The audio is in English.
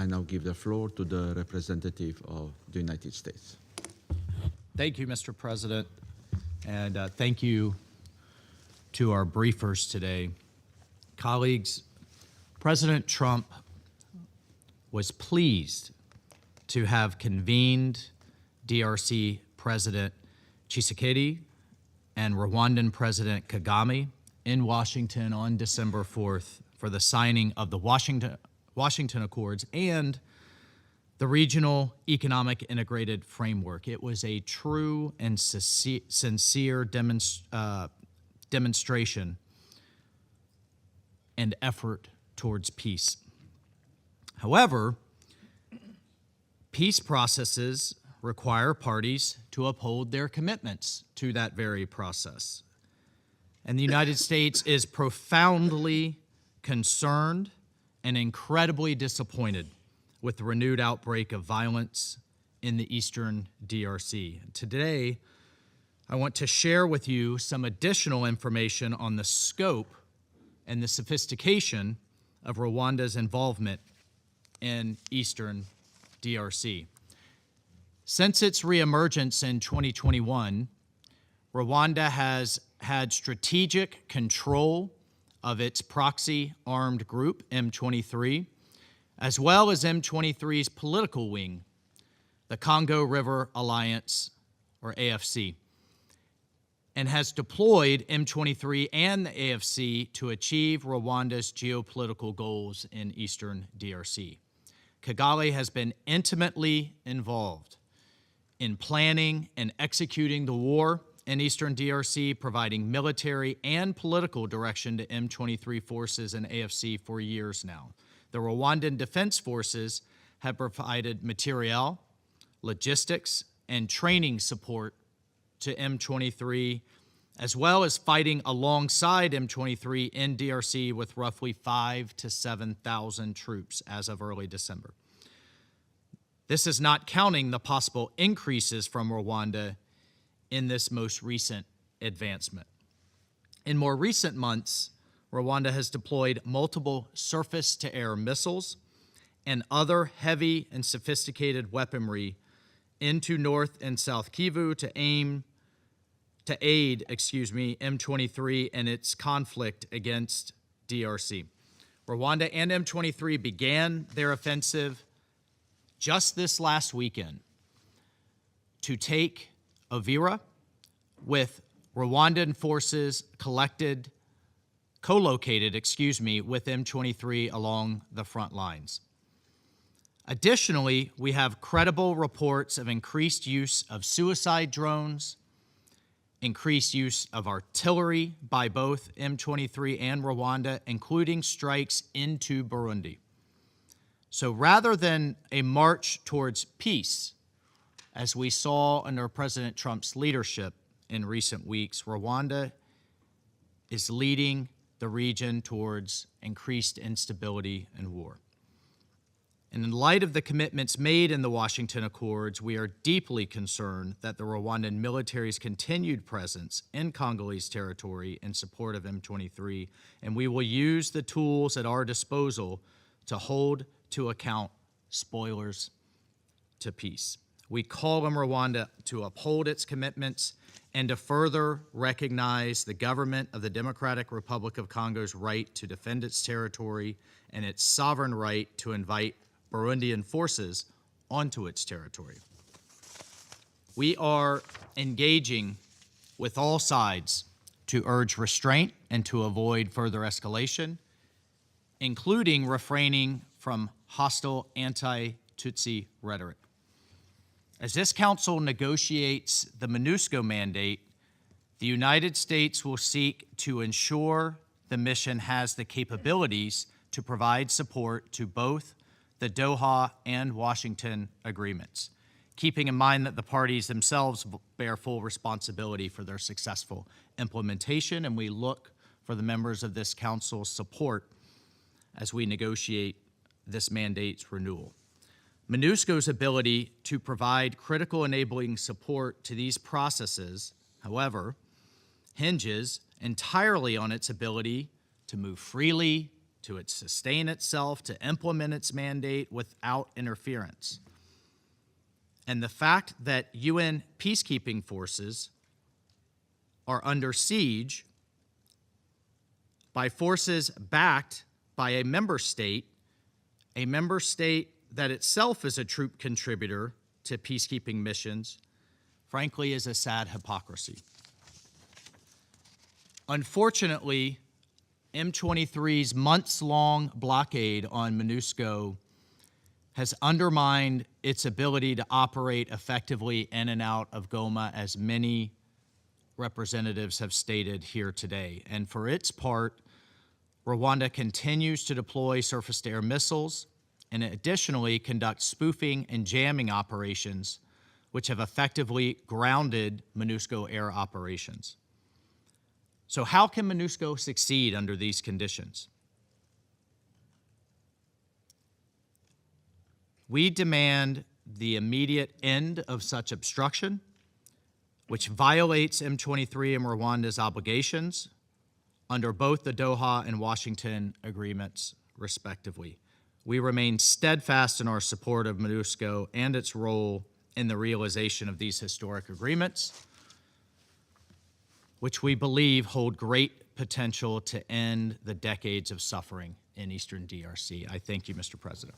I now give the floor to the representative of the United States. Thank you, Mr. President, and thank you to our briefers today. Colleagues, President Trump was pleased to have convened DRC President Tshisekedi and Rwandan President Kagame in Washington on December 4th for the signing of the Washington Accords and the Regional Economic Integrated Framework. It was a true and sincere demonstration and effort towards peace. However, peace processes require parties to uphold their commitments to that very process. And the United States is profoundly concerned and incredibly disappointed with the renewed outbreak of violence in the eastern DRC. Today, I want to share with you some additional information on the scope and the sophistication of Rwanda's involvement in eastern DRC. Since its reemergence in 2021, Rwanda has had strategic control of its proxy armed group, M23, as well as M23's political wing, the Congo River Alliance, or AFC, and has deployed M23 and the AFC to achieve Rwanda's geopolitical goals in eastern DRC. Kigali has been intimately involved in planning and executing the war in eastern DRC, providing military and political direction to M23 forces and AFC for years now. The Rwandan Defense Forces have provided materiel, logistics, and training support to M23, as well as fighting alongside M23 in DRC with roughly 5,000 to 7,000 troops as of early December. This is not counting the possible increases from Rwanda in this most recent advancement. In more recent months, Rwanda has deployed multiple surface-to-air missiles and other heavy and sophisticated weaponry into North and South Kivu to aid M23 in its conflict against DRC. Rwanda and M23 began their offensive just this last weekend to take Uvira, with Rwandan forces co-located with M23 along the front lines. Additionally, we have credible reports of increased use of suicide drones, increased use of artillery by both M23 and Rwanda, including strikes into Burundi. So rather than a march towards peace, as we saw under President Trump's leadership in recent weeks, Rwanda is leading the region towards increased instability and war. And in light of the commitments made in the Washington Accords, we are deeply concerned that the Rwandan military's continued presence in Congolese territory in support of M23, and we will use the tools at our disposal to hold to account spoilers to peace. We call on Rwanda to uphold its commitments and to further recognize the government of the Democratic Republic of Congo's right to defend its territory and its sovereign right to invite Burundian forces onto its territory. We are engaging with all sides to urge restraint and to avoid further escalation, including refraining from hostile anti-Tutsi rhetoric. As this council negotiates the MONUSCO mandate, the United States will seek to ensure the mission has the capabilities to provide support to both the Doha and Washington agreements, keeping in mind that the parties themselves bear full responsibility for their successful implementation, and we look for the members of this council's support as we negotiate this mandate's renewal. MONUSCO's ability to provide critical enabling support to these processes, however, hinges entirely on its ability to move freely, to sustain itself, to implement its mandate without interference. And the fact that UN peacekeeping forces are under siege by forces backed by a member state that itself is a troop contributor to peacekeeping missions, frankly, is a sad hypocrisy. Unfortunately, M23's months-long blockade on MONUSCO has undermined its ability to operate effectively in and out of Goma, as many representatives have stated here today. And for its part, Rwanda continues to deploy surface-to-air missiles and additionally conduct spoofing and jamming operations, which have effectively grounded MONUSCO air operations. So how can MONUSCO succeed under these conditions? We demand the immediate end of such obstruction, which violates M23 and Rwanda's obligations under both the Doha and Washington agreements, respectively. We remain steadfast in our support of MONUSCO and its role in the realization of these historic agreements, which we believe hold great potential to end the decades of suffering in Eastern DRC. I thank you, Mr. President.